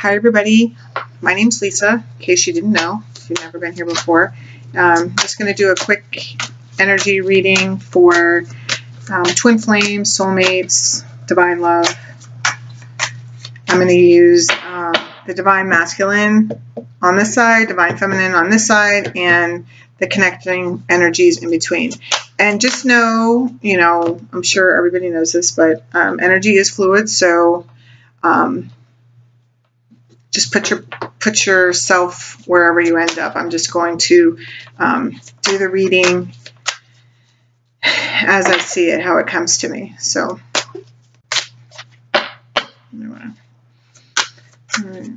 Hi everybody, my name's Lisa, in case you didn't know, if you've never been here before. I'm just going to do a quick energy reading for TwinFlame, SoulMates, DivineLove. I'm going to use the Divine Masculine on this side, Divine Feminine on this side, and the connecting energies in between. And just know, you know, I'm sure everybody knows this, but energy is fluid, so just put yourself wherever you end up. I'm just going to do the reading as I see it, how it comes to me. So, all right.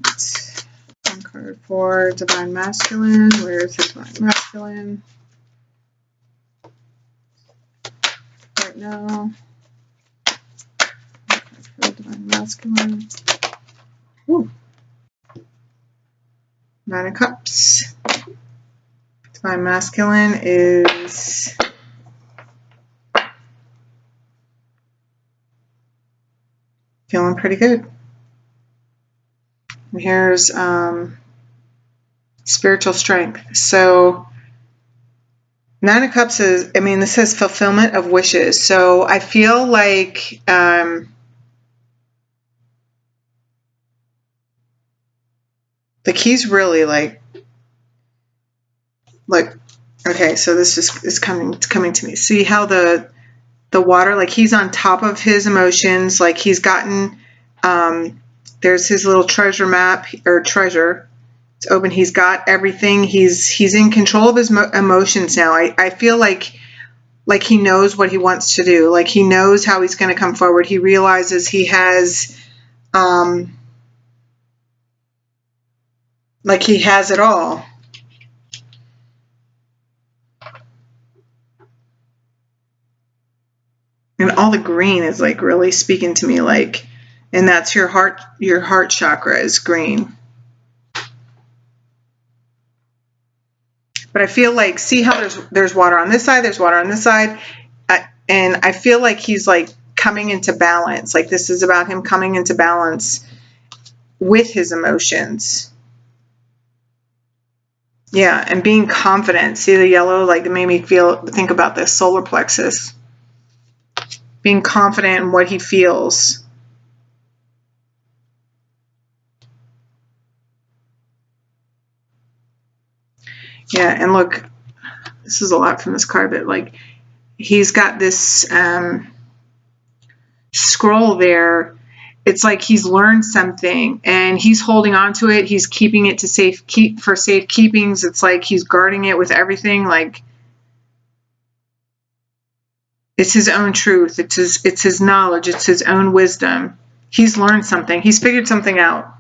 One card for Divine Masculine. Where is the Divine Masculine? Right now. One card for the Divine Masculine. Ooh. Nine of Cups. Divine Masculine is feeling pretty good. And here's spiritual strength. So Nine of Cups is, I mean, this says fulfillment of wishes. So I feel like he's really like, okay, so this is coming to me. See how the water, like he's on top of his emotions, like he's gotten, there's his little treasure map, or treasure. It's open. He's got everything. He's in control of his emotions now. I feel like he knows what he wants to do. Like he knows how he's going to come forward. He realizes he has, like he has it all. And all the green is like really speaking to me, like, and that's your heart chakra is green. But I feel like, see how there's water on this side, there's water on this side, and I feel like he's like coming into balance. Like this is about him coming into balance with his emotions. Yeah, and being confident. See the yellow, like it made me think about this solar plexus. Being confident in what he feels. Yeah, and look, this is a lot from this card, but like he's got this scroll there. It's like he's learned something and he's holding on to it. He's keeping it to for safekeepings. It's like he's guarding it with everything. Like it's his own truth. It's his knowledge. It's his own wisdom. He's learned something. He's figured something out.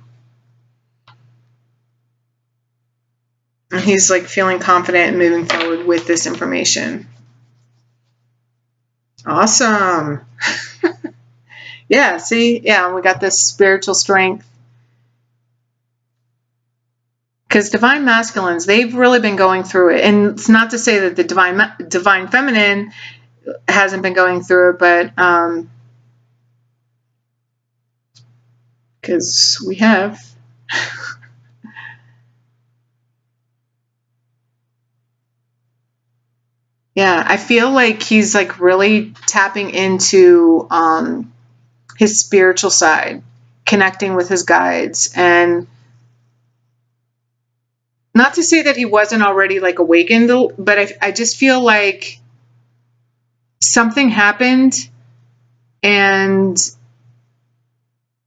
And he's like feeling confident and moving forward with this information. Awesome. Yeah, see? Yeah, we got this spiritual strength. Because Divine Masculines, they've really been going through it. And it's not to say that the Divine Feminine hasn't been going through it, but because we have. Yeah, I feel like he's like really tapping into his spiritual side, connecting with his guides, and not to say that he wasn't already like awakened, but I just feel like something happened and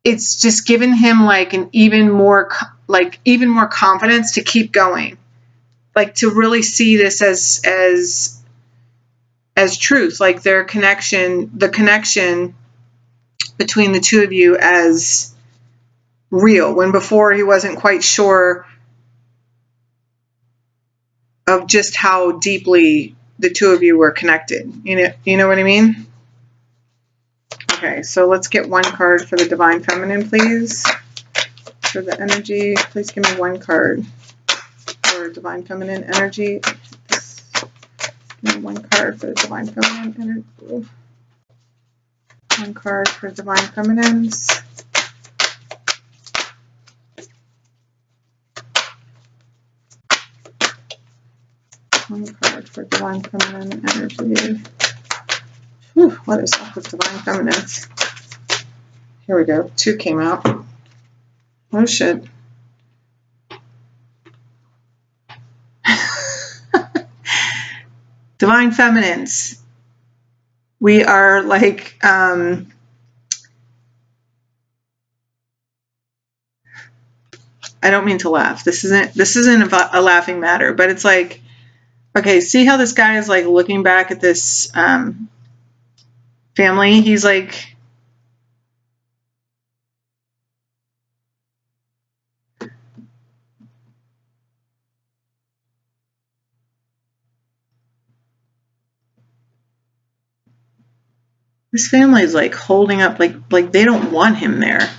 it's just given him like an even more confidence to keep going, like to really see this as truth, like the connection between the two of you as real, when before he wasn't quite sure of just how deeply the two of you were connected. You know what I mean? Okay, so let's get one card for the Divine Feminine, please. For the energy, please give me one card for Divine Feminine energy. Give me one card for the Divine Feminine energy. One card for Divine Feminines. One card for Divine Feminine energy. Whew, what is up with Divine Feminines? Here we go. 2 came out. Oh shit. Divine Feminines. We are like, I don't mean to laugh. This isn't a laughing matter, but it's like, okay, see how this guy is like looking back at this family? He's like, this family is like holding up, like they don't want him there.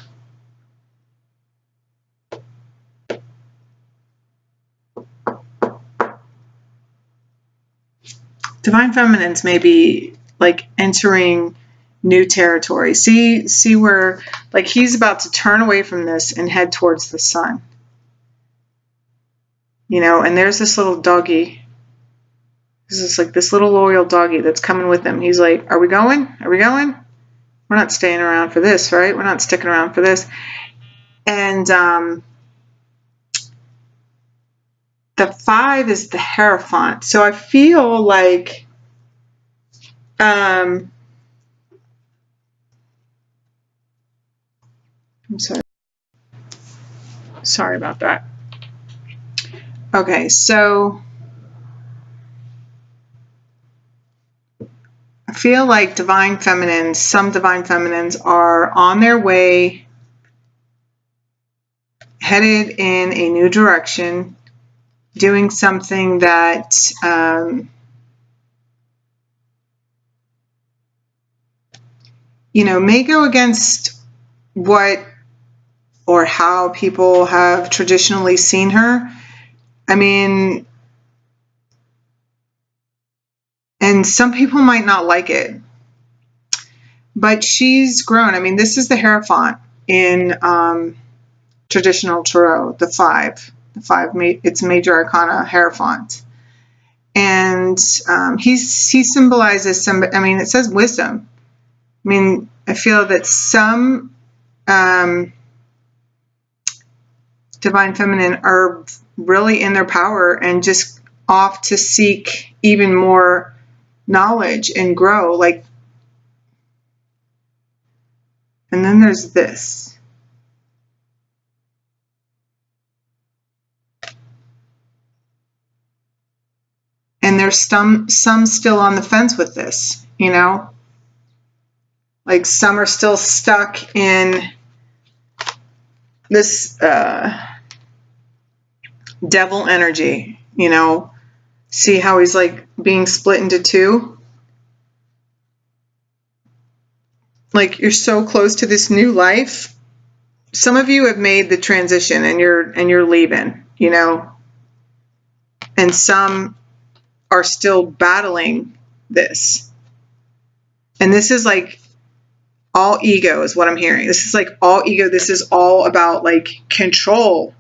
Divine Feminines may be like entering new territory. See where like he's about to turn away from this and head towards the sun. You know, and there's this little doggy. This is like this little loyal doggy that's coming with him. He's like, are we going? Are we going? We're not staying around for this, right? We're not sticking around for this. And the 5 is the Hierophant. So I feel like I'm sorry about that. Okay, so I feel like Divine Feminines, some Divine Feminines are on their way, headed in a new direction, doing something that you know, may go against what or how people have traditionally seen her. I mean, and some people might not like it, but she's grown. I mean, this is the Hierophant in traditional tarot, the 5. The 5, it's Major Arcana Hierophant. And he symbolizes some, I mean, it says wisdom. I mean, I feel that some Divine Feminine are really in their power and just off to seek even more knowledge and grow. Like, and then there's this. And there's some still on the fence with this, you know? Like some are still stuck in this devil energy, you know? See how he's like being split into 2? Like you're so close to this new life. Some of you have made the transition and you're leaving, you know? And some are still battling this. And this is like all ego is what I'm hearing. This is like all ego. This is all about like control.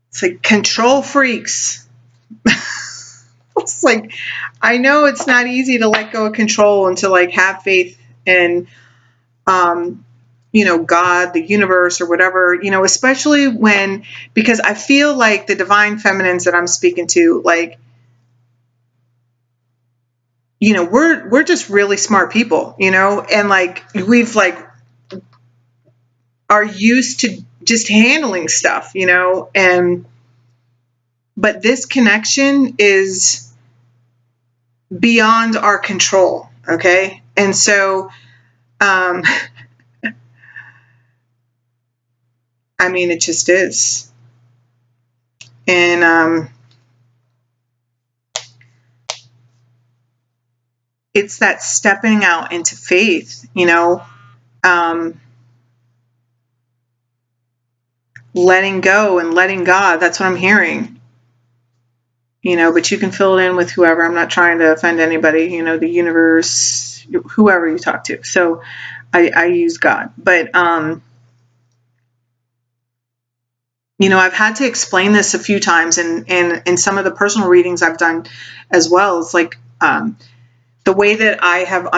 It's like control freaks. It's like, I know it's not easy to let go of control and to like have faith in, you know, God, the universe or whatever, you know, especially when, because I feel like the Divine Feminines that I'm speaking to, like, you know, we're just really smart people, you know, and like we've like are used to just handling stuff, you know, and but this connection is beyond our control, okay? And so I mean, it just is. And it's that stepping out into faith, you know, letting go and letting God. That's what I'm hearing. You know, but you can fill it in with whoever. I'm not trying to offend anybody, you know, the universe, whoever you talk to. So I use God. But, you know, I've had to explain this a few times, and in some of the personal readings I've done as well. It's like the way that I have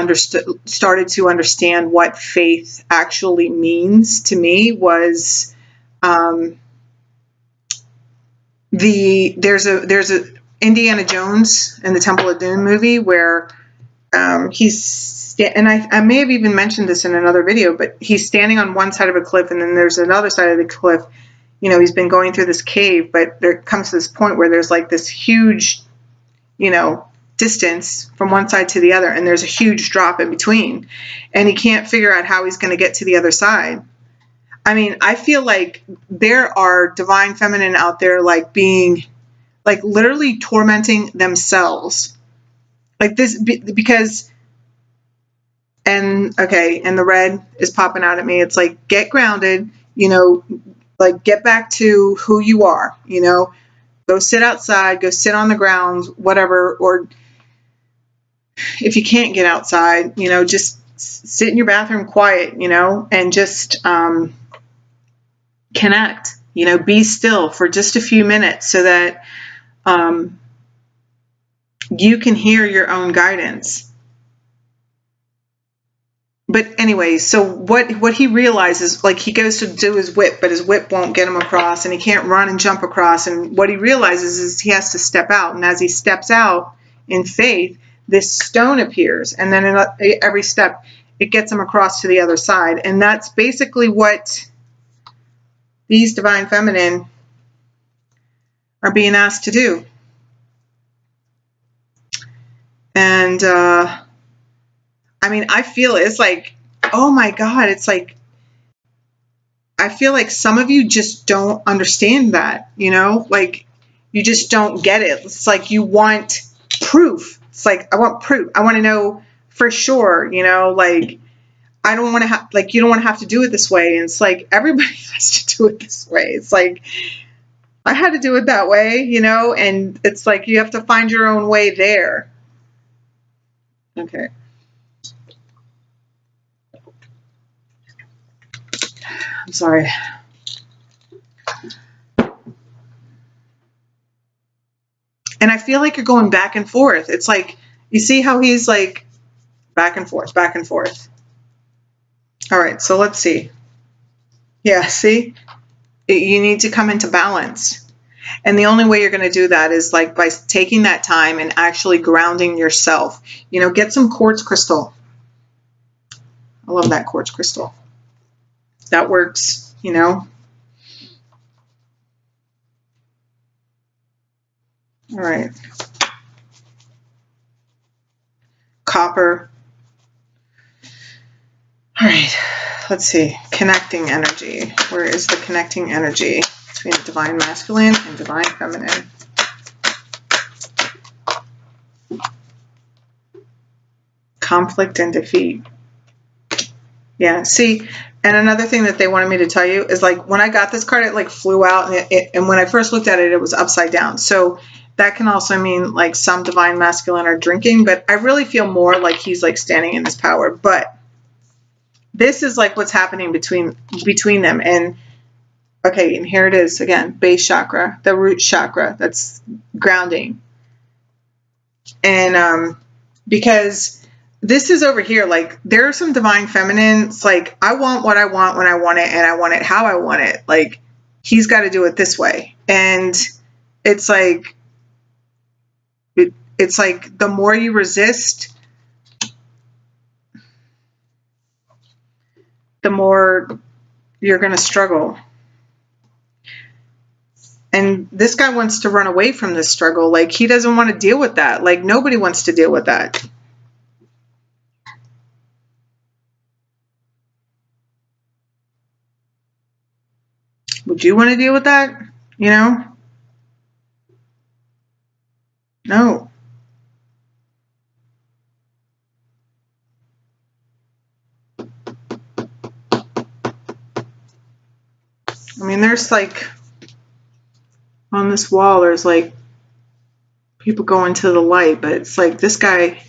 started to understand what faith actually means to me was there's a Indiana Jones in the Temple of Doom movie where and I may have even mentioned this in another video, but he's standing on one side of a cliff, and then there's another side of the cliff. You know, he's been going through this cave, but there comes to this point where there's like this huge, you know, distance from one side to the other, and there's a huge drop in between, and he can't figure out how he's going to get to the other side. I mean, I feel like there are divine feminine out there like being, like literally tormenting themselves. Like this, because, and okay, and the red is popping out at me. It's like, get grounded, you know, like get back to who you are, you know, go sit outside, go sit on the ground, whatever. Or if you can't get outside, you know, just sit in your bathroom quiet, you know, and just connect, you know, be still for just a few minutes so that you can hear your own guidance. But anyway, so what he realizes, like he goes to do his whip, but his whip won't get him across, and he can't run and jump across. And what he realizes is he has to step out. And as he steps out in faith, this stone appears. And then in every step, it gets him across to the other side. And that's basically what these divine feminine are being asked to do. And, I mean, I feel it's like, oh my God, it's like, I feel like some of you just don't understand that, you know, like you just don't get it. It's like you want proof. It's like, I want proof. I want to know for sure, you know, like I don't want to have, like, you don't want to have to do it this way. And it's like, everybody has to do it this way. It's like, I had to do it that way, you know, and it's like, you have to find your own way there. Okay. I'm sorry. And I feel like you're going back and forth. It's like, you see how he's like back and forth, back and forth. All right, so let's see. Yeah, see? You need to come into balance. And the only way you're going to do that is like by taking that time and actually grounding yourself. You know, get some quartz crystal. I love that quartz crystal. That works, you know. All right. Copper. All right. Let's see. Connecting energy. Where is the connecting energy between divine masculine and divine feminine? Conflict and defeat. Yeah, see, and another thing that they wanted me to tell you is like when I got this card, it like flew out, and when I first looked at it, it was upside down. So that can also mean like some divine masculine are drinking, but I really feel more like he's like standing in his power. But this is like what's happening between them. And okay, and here it is again, base chakra, the root chakra, that's grounding. And because this is over here, like there are some divine feminine, it's like I want what I want when I want it, and I want it how I want it. Like he's got to do it this way. And it's like it's like the more you resist, the more you're going to struggle. And this guy wants to run away from this struggle. Like he doesn't want to deal with that. Like nobody wants to deal with that. Would you want to deal with that? You know? No. I mean, there's like, on this wall, there's like people going to the light, but it's like this guy,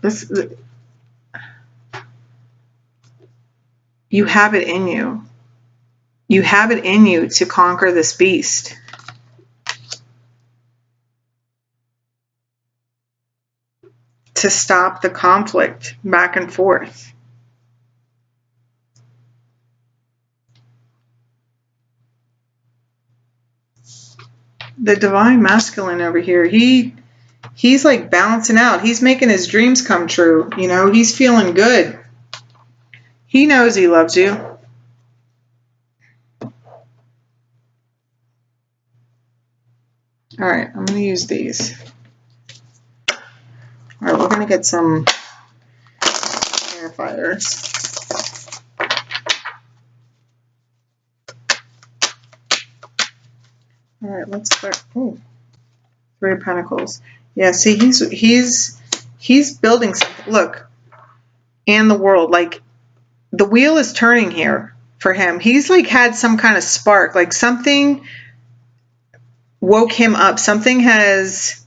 This, you have it in you. You have it in you to conquer this beast. To stop the conflict back and forth. The divine masculine over here, he's like balancing out. He's making his dreams come true. You know, he's feeling good. He knows he loves you. All right, I'm going to use these. All right, we're going to get some clarifiers. All right, let's start. Oh, Three of Pentacles. Yeah, see, he's building something. Look, and the world, like the wheel is turning here for him. He's like had some kind of spark, like something woke him up. Something has,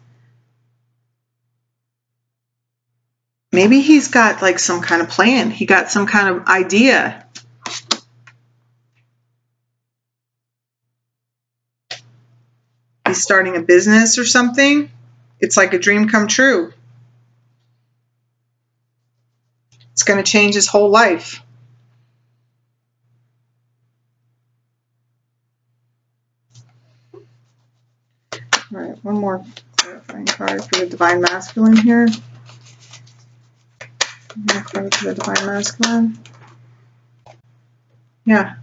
maybe he's got like some kind of plan. He got some kind of idea. He's starting a business or something. It's like a dream come true. It's going to change his whole life. All right, one more clarifying card for the divine masculine here. One more card for the divine masculine. Yeah.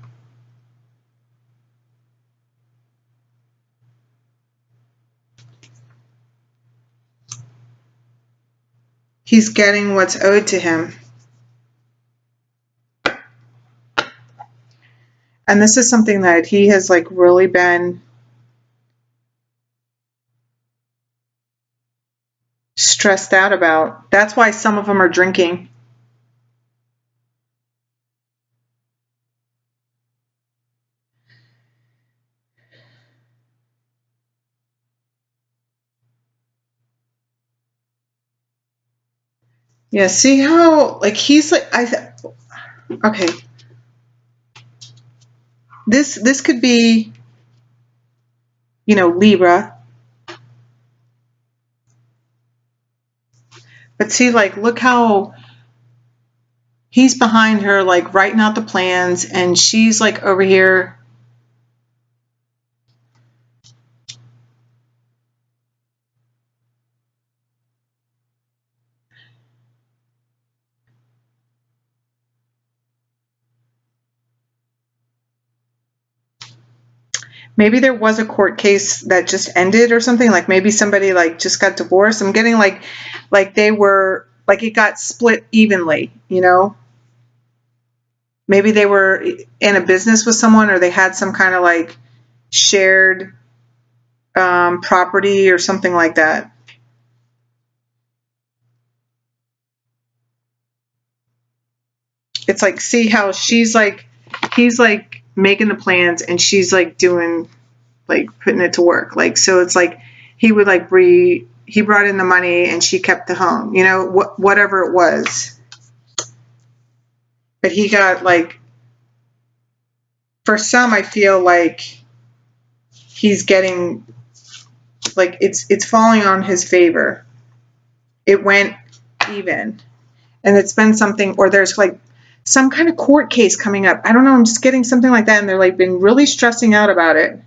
He's getting what's owed to him. And this is something that he has like really been stressed out about. That's why some of them are drinking. Yeah, see how like he's like okay. This could be, you know, Libra. But see, like, look how he's behind her, like writing out the plans, and she's like over here. Maybe there was a court case that just ended or something. Like maybe somebody like just got divorced. I'm getting like they were, like it got split evenly, you know? Maybe they were in a business with someone, or they had some kind of like shared property or something like that. It's like, see how she's like, he's like making the plans and she's like doing, like putting it to work. Like, so it's like he would like he brought in the money and she kept the home, you know, whatever it was. But he got like, for some, I feel like he's getting, like it's falling on his favor. It went even. And it's been something, or there's like some kind of court case coming up. I don't know, I'm just getting something like that, and they're like been really stressing out about it.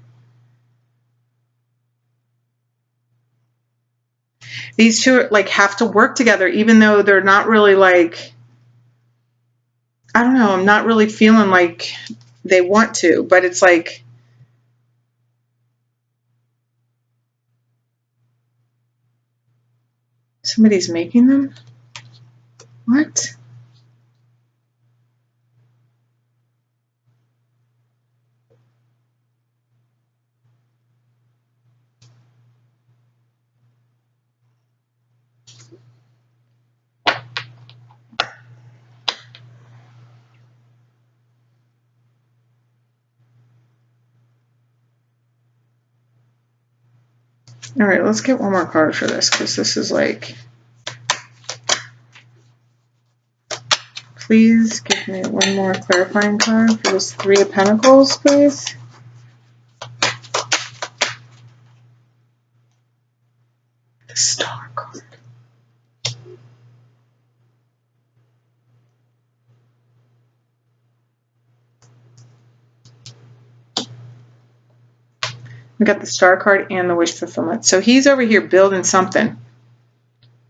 These two like have to work together, even though they're not really like, I don't know, I'm not really feeling like they want to, but it's like somebody's making them? What? All right, let's get one more card for this, because this is like, please give me one more clarifying card for this Three of Pentacles, please. The Star card. We got the Star card and the wish fulfillment. So he's over here building something,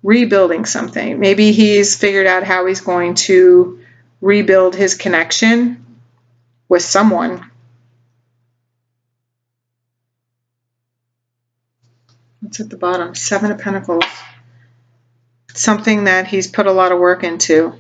rebuilding something. Maybe he's figured out how he's going to rebuild his connection with someone. What's at the bottom? Seven of Pentacles. Something that he's put a lot of work into.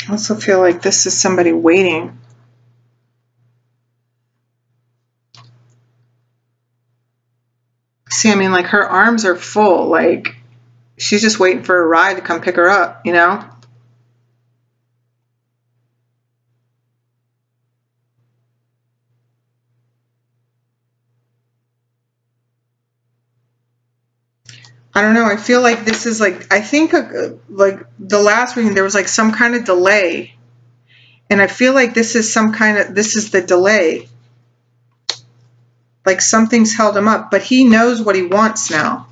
I also feel like this is somebody waiting. See, I mean, like her arms are full. Like she's just waiting for a ride to come pick her up, you know? I don't know. I feel like this is like, I think like the last reading, there was like some kind of delay. And I feel like this is some kind of, this is the delay. Like something's held him up, but he knows what he wants now.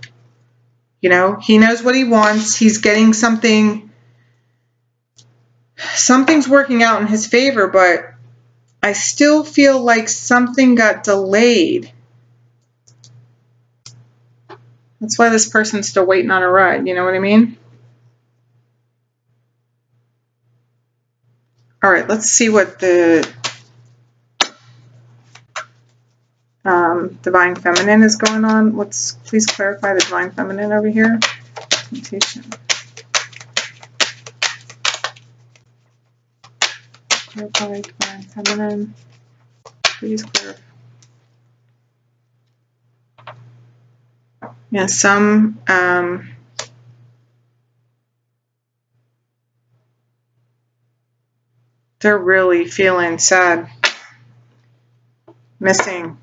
You know, he knows what he wants. He's getting something, something's working out in his favor, but I still feel like something got delayed. That's why this person's still waiting on a ride. You know what I mean? All right, let's see what the Divine Feminine is going on. Let's please clarify the Divine Feminine over here. Temptation. Clarify Divine Feminine. Please clarify. Yeah, some they're really feeling sad, missing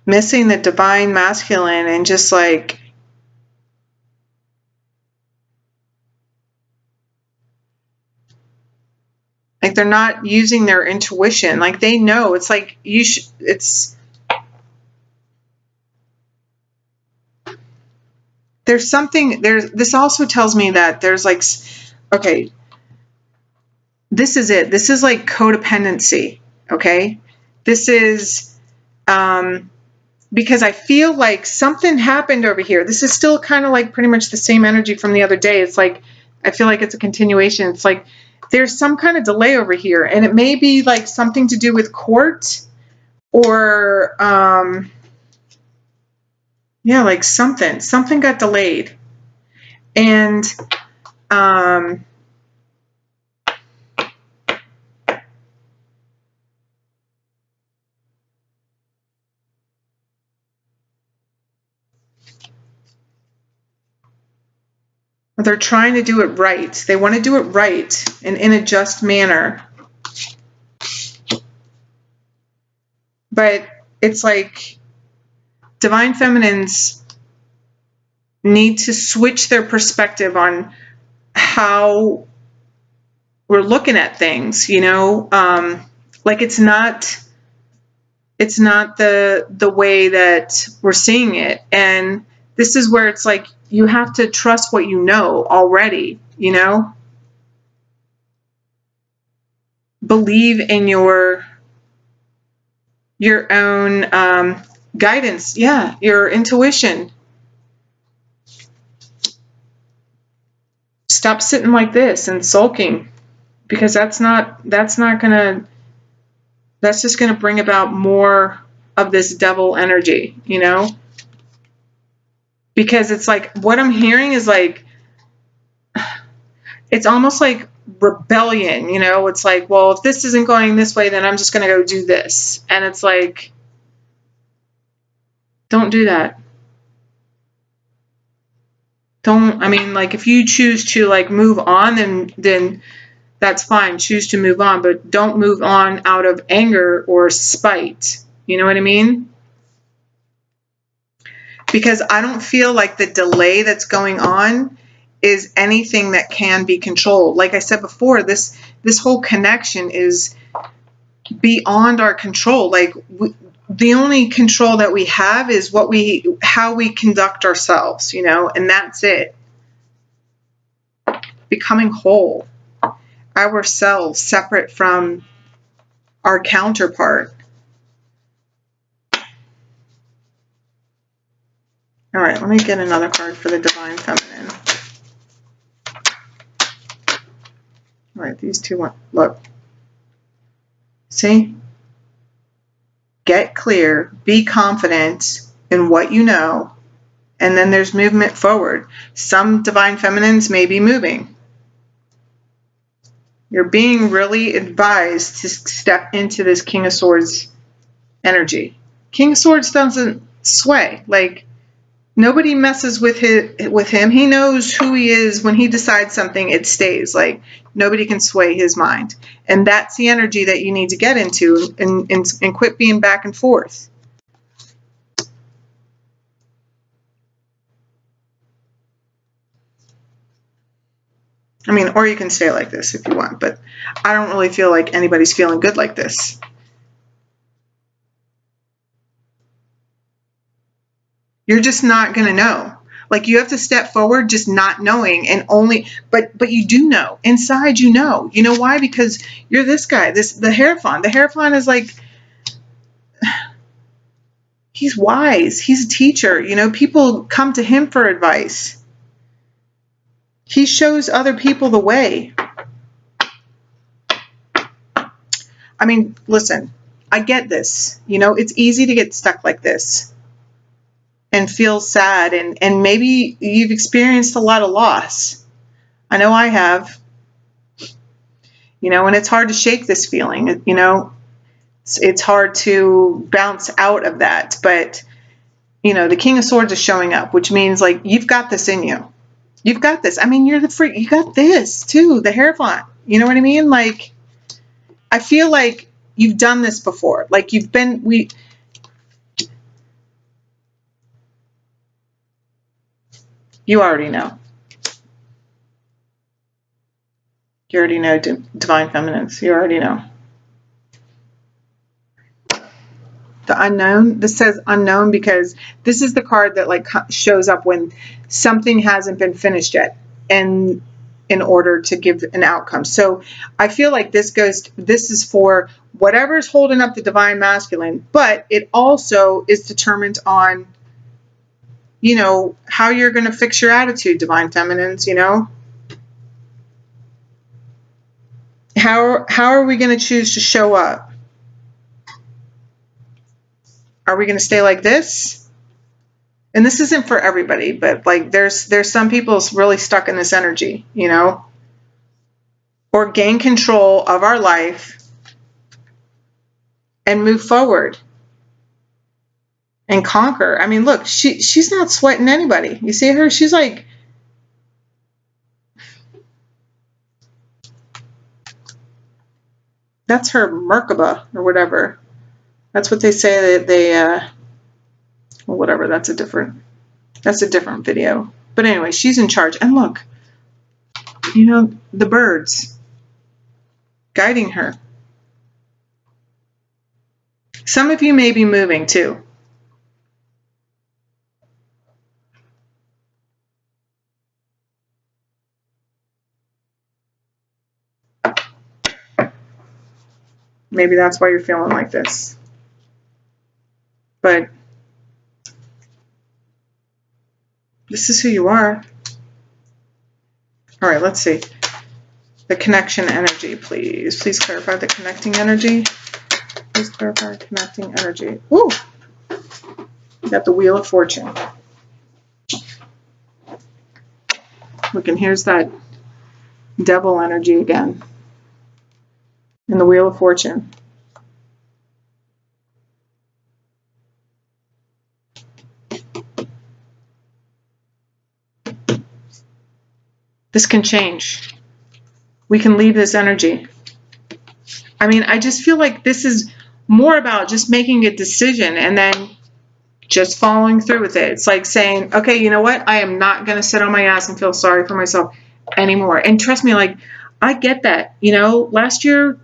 the divine masculine, and just like they're not using their intuition. Like they know, it's like there's something there's. This also tells me that there's like, okay, this is it. This is like codependency. Okay, this is because I feel like something happened over here. This is still kind of like pretty much the same energy from the other day. It's like I feel like it's a continuation. It's like there's some kind of delay over here, and it may be like something to do with court or yeah, like something got delayed. And they're trying to do it right. They want to do it right and in a just manner. But it's like Divine Feminines need to switch their perspective on how we're looking at things, you know? Like it's not the way that we're seeing it. And this is where it's like you have to trust what you know already, you know? Believe in your own guidance. Yeah, your intuition. Stop sitting like this and sulking, because that's just gonna bring about more of this devil energy, you know? Because it's like what I'm hearing is like it's almost like rebellion, you know? It's like, well, if this isn't going this way, then I'm just going to go do this. And it's like, don't do that. Don't, I mean, like, if you choose to, like, move on, then that's fine. Choose to move on, but don't move on out of anger or spite. You know what I mean? Because I don't feel like the delay that's going on is anything that can be controlled. Like I said before, this whole connection is beyond our control. Like, the only control that we have is how we conduct ourselves, you know, and that's it. Becoming whole, ourselves separate from our counterpart. All right, let me get another card for the Divine Feminine. All right, these two, look. See? Get clear, be confident in what you know, and then there's movement forward. Some Divine Feminines may be moving. You're being really advised to step into this King of Swords energy. King of Swords doesn't sway. Like, nobody messes with him. He knows who he is. When he decides something, it stays. Like, nobody can sway his mind. And that's the energy that you need to get into and quit being back and forth. I mean, or you can stay like this if you want, but I don't really feel like anybody's feeling good like this. You're just not going to know. Like, you have to step forward just not knowing, and only, but you do know. Inside you know. You know why? Because you're this guy, the Hierophant. The Hierophant is like, he's wise. He's a teacher. You know, people come to him for advice. He shows other people the way. I mean, listen, I get this. You know, it's easy to get stuck like this and feel sad, and maybe you've experienced a lot of loss. I know I have. You know, and it's hard to shake this feeling. You know, it's hard to bounce out of that. But, you know, the King of Swords is showing up, which means, like, you've got this in you. You've got this. I mean, you're the freak. You got this too, the Hierophant. You know what I mean? Like, I feel like you've done this before. Like, you already know. You already know, Divine Feminines. You already know. The unknown. This says unknown because this is the card that, like, shows up when something hasn't been finished yet, and in order to give an outcome. So I feel like this is for whatever's holding up the Divine Masculine, but it also is determined on, you know, how you're going to fix your attitude, Divine Feminines, you know. How are we going to choose to show up? Are we going to stay like this? And this isn't for everybody, but, like, there's some people really stuck in this energy, you know, or gain control of our life and move forward and conquer. I mean, look, she's not sweating anybody. You see her? She's like, that's her Merkaba or whatever. That's what they say that they, well, whatever. That's a different video. But anyway, she's in charge. And look, you know, the birds guiding her. Some of you may be moving too. Maybe that's why you're feeling like this. But this is who you are. All right, let's see. The connection energy, please. Please clarify the connecting energy. Please clarify connecting energy. Ooh! We got the Wheel of Fortune. Look, and here's that Devil energy again. And the Wheel of Fortune. This can change. We can leave this energy. I mean, I just feel like this is more about just making a decision and then just following through with it. It's like saying, okay, you know what? I am not going to sit on my ass and feel sorry for myself anymore. And trust me, like, I get that. You know, last year,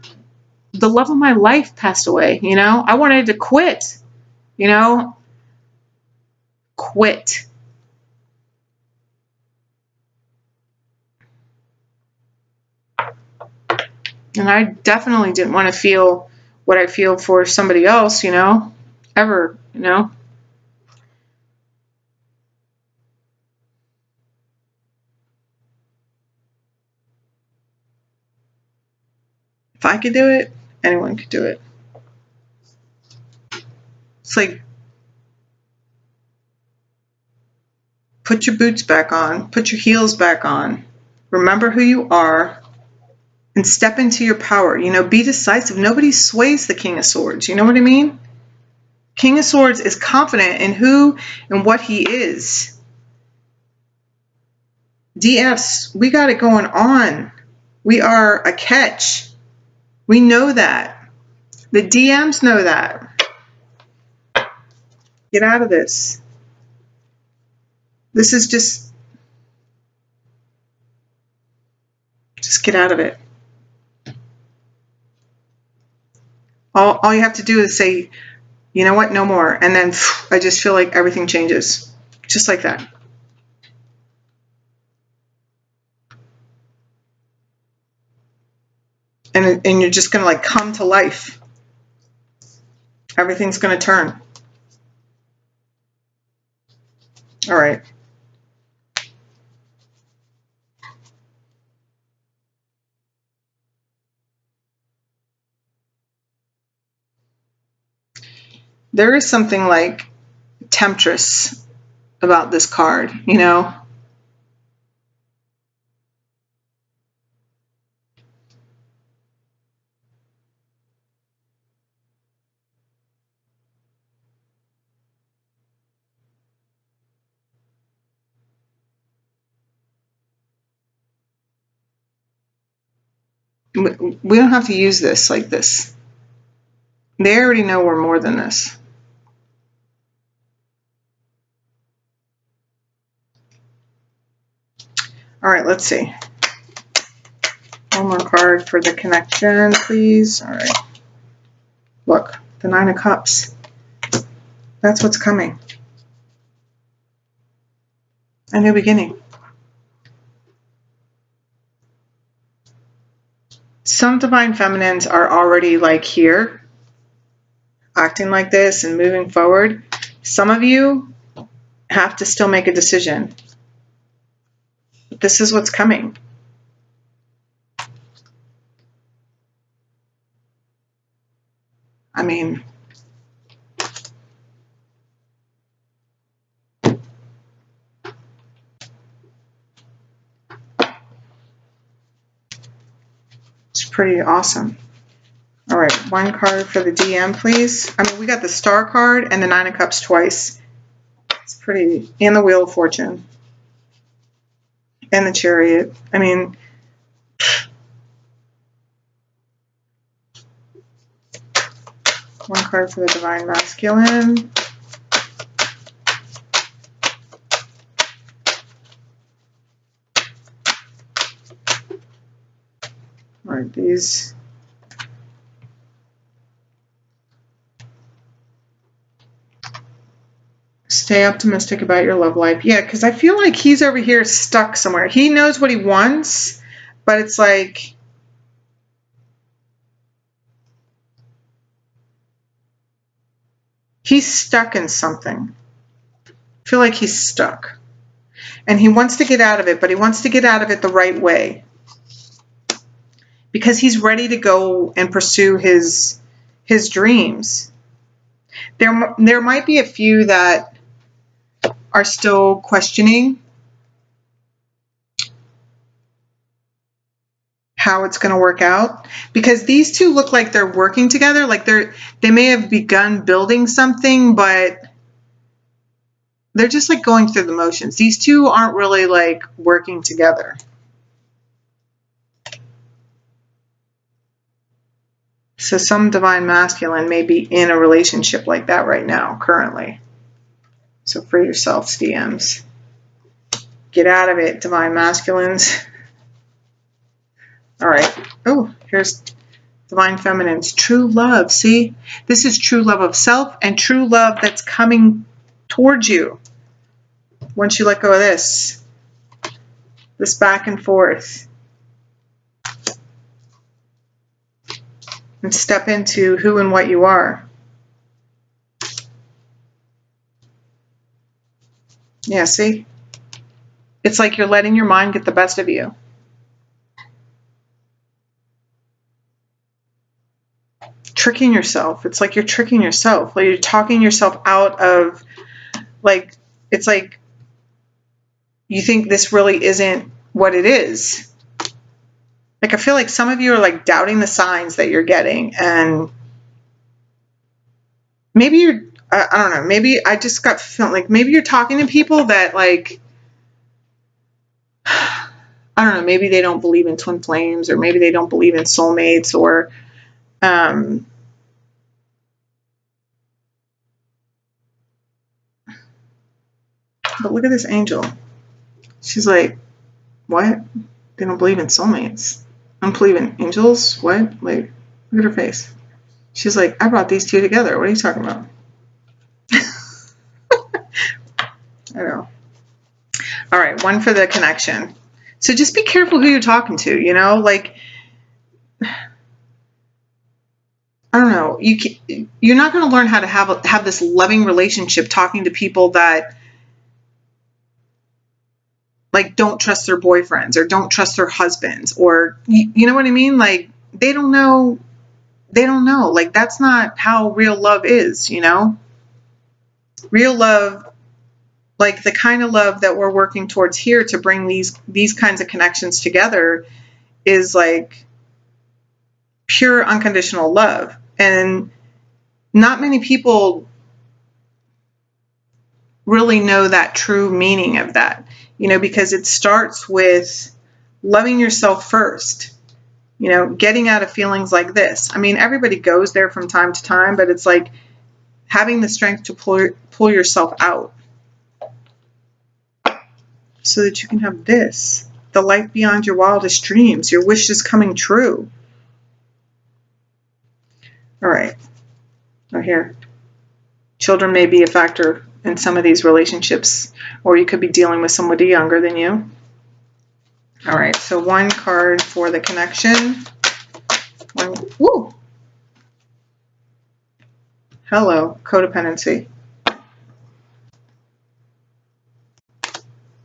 the love of my life passed away. You know, I wanted to quit. You know, quit. And I definitely didn't want to feel what I feel for somebody else, you know, ever, you know. If I could do it, anyone could do it. It's like, put your boots back on, put your heels back on, remember who you are, and step into your power. You know, be decisive. Nobody sways the King of Swords. You know what I mean? King of Swords is confident in who and what he is. DFs, we got it going on. We are a catch. We know that. The DMs know that. Get out of this. This is just get out of it. All you have to do is say, you know what, no more. And then I just feel like everything changes. Just like that. And you're just going to like come to life. Everything's going to turn. All right. There is something like temptress about this card, you know? We don't have to use this like this. They already know we're more than this. All right, let's see. One more card for the connection, please. All right. Look, the Nine of Cups. That's what's coming. A new beginning. Some divine feminines are already like here, acting like this and moving forward. Some of you have to still make a decision. This is what's coming. I mean, it's pretty awesome. All right, one card for the DM, please. I mean, we got the Star card and the Nine of Cups twice. It's pretty, and the Wheel of Fortune. And the Chariot. I mean, one card for the Divine Masculine. All right, these. Stay optimistic about your love life. Yeah, because I feel like he's over here stuck somewhere. He knows what he wants, but it's like he's stuck in something. I feel like he's stuck. And he wants to get out of it, but he wants to get out of it the right way. Because he's ready to go and pursue his dreams. There might be a few that are still questioning. how it's going to work out, because these two look like they're working together, like they may have begun building something, but they're just like going through the motions. These two aren't really like working together. So some divine masculine may be in a relationship like that right now, currently. So free yourself, DMs. Get out of it, divine masculines. All right. Oh, here's divine feminines. True love. See, this is true love of self and true love that's coming towards you once you let go of this back and forth, and step into who and what you are. Yeah, see? It's like you're letting your mind get the best of you. Tricking yourself. It's like you're tricking yourself. Like you're talking yourself out of, like, it's like you think this really isn't what it is. Like, I feel like some of you are like doubting the signs that you're getting, and maybe you're, I don't know, maybe I just got feeling like maybe you're talking to people that, like, I don't know, maybe they don't believe in twin flames, or maybe they don't believe in soulmates, or but look at this angel. She's like, what? They don't believe in soulmates. I don't believe in angels? What? Like, look at her face. She's like, I brought these two together. What are you talking about? I know. All right, one for the connection. So just be careful who you're talking to, you know? Like, I don't know. You're not going to learn how to have this loving relationship talking to people that, like, don't trust their boyfriends or don't trust their husbands, or you know what I mean? Like, they don't know. Like, that's not how real love is, you know? Real love, like the kind of love that we're working towards here to bring these kinds of connections together, is like pure unconditional love. And not many people really know that true meaning of that, you know, because it starts with loving yourself first, you know, getting out of feelings like this. I mean, everybody goes there from time to time, but it's like having the strength to pull yourself out so that you can have this, the life beyond your wildest dreams, your wishes coming true. All right. Right here. Children may be a factor in some of these relationships, or you could be dealing with somebody younger than you. All right, so one card for the connection. Woo! Hello, codependency.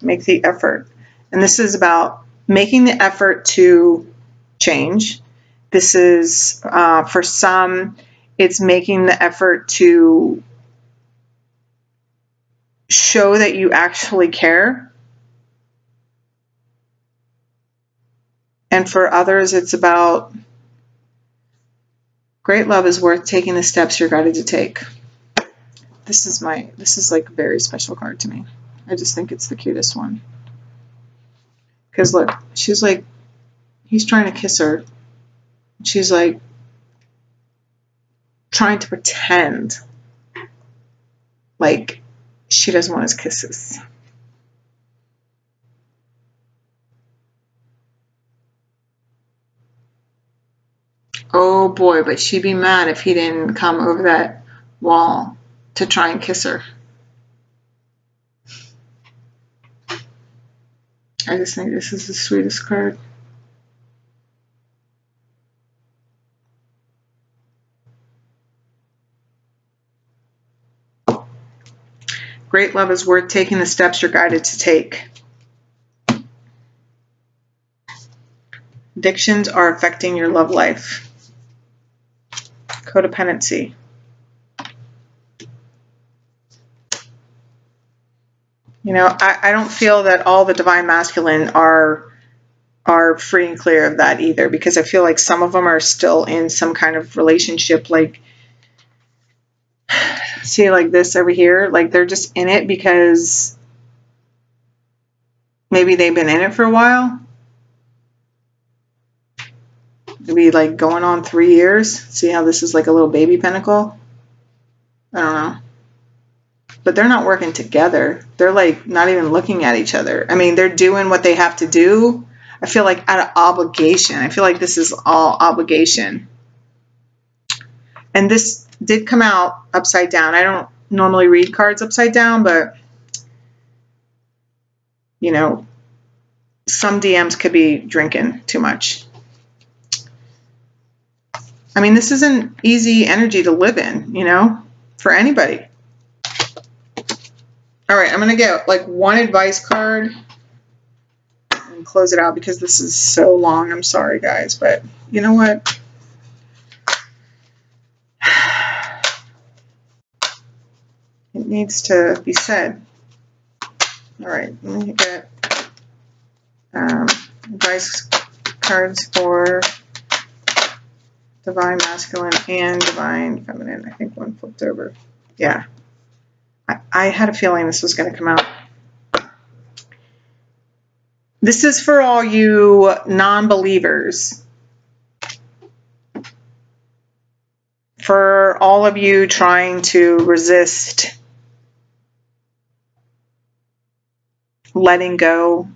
Make the effort. And this is about making the effort to change. This is, for some, it's making the effort to show that you actually care. And for others, it's about great love is worth taking the steps you're guided to take. This is like a very special card to me. I just think it's the cutest one. Because look, she's like, he's trying to kiss her. She's like trying to pretend like she doesn't want his kisses. Oh boy, but she'd be mad if he didn't come over that wall to try and kiss her. I just think this is the sweetest card. Great love is worth taking the steps you're guided to take. Addictions are affecting your love life. Codependency. You know, I don't feel that all the divine masculine are are free and clear of that either, because I feel like some of them are still in some kind of relationship, like, see, like this over here, like they're just in it because maybe they've been in it for a while. Maybe like going on 3 years. See how this is like a little baby pentacle? I don't know. But they're not working together. They're like not even looking at each other. I mean, they're doing what they have to do. I feel like out of obligation. I feel like this is all obligation. And this did come out upside down. I don't normally read cards upside down, but you know, some DMs could be drinking too much. I mean, this isn't easy energy to live in, you know, for anybody. All right, I'm going to get like one advice card and close it out because this is so long. I'm sorry, guys, but you know what? It needs to be said. All right, let me get advice cards for Divine Masculine and Divine Feminine. I think one flipped over. Yeah. I had a feeling this was going to come out. This is for all you non-believers. For all of you trying to resist letting go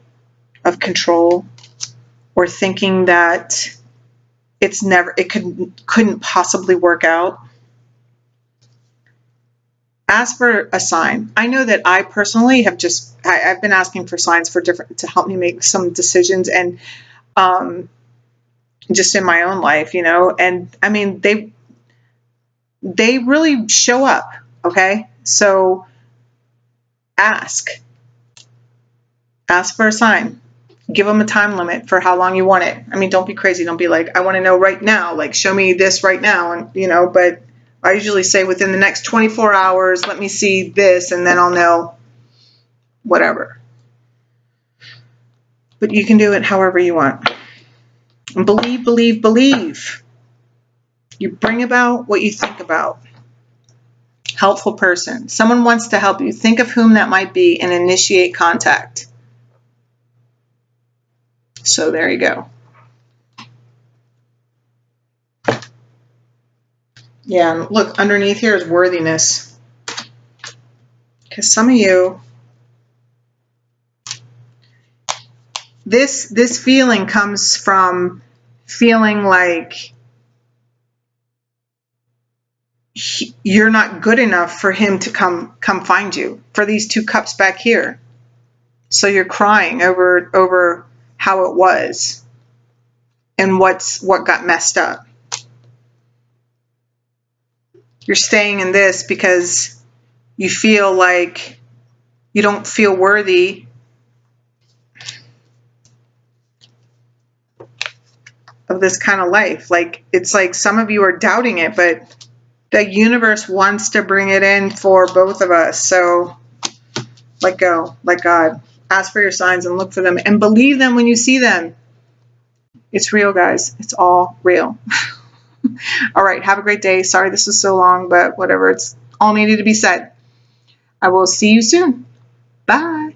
of control, or thinking that it couldn't possibly work out. Ask for a sign. I know that I personally have I've been asking for signs to help me make some decisions, and just in my own life, you know, and I mean, they really show up. Okay. So ask for a sign. Give them a time limit for how long you want it. I mean, don't be crazy. Don't be like, I want to know right now, like show me this right now. And you know, but I usually say within the next 24 hours, let me see this, and then I'll know whatever. But you can do it however you want. And believe, believe, believe. You bring about what you think about. Helpful person. Someone wants to help you. Think of whom that might be and initiate contact. So there you go. Yeah, and look, underneath here is worthiness. Because some of you, this feeling comes from feeling like you're not good enough for him to come find you, for these 2 cups back here. So you're crying over how it was and what got messed up. You're staying in this because you feel like you don't feel worthy of this kind of life. Like, it's like some of you are doubting it, but the universe wants to bring it in for both of us. So let go, let God. Ask for your signs and look for them and believe them when you see them. It's real, guys. It's all real. All right. Have a great day. Sorry this is so long, but whatever. It's all needed to be said. I will see you soon. Bye.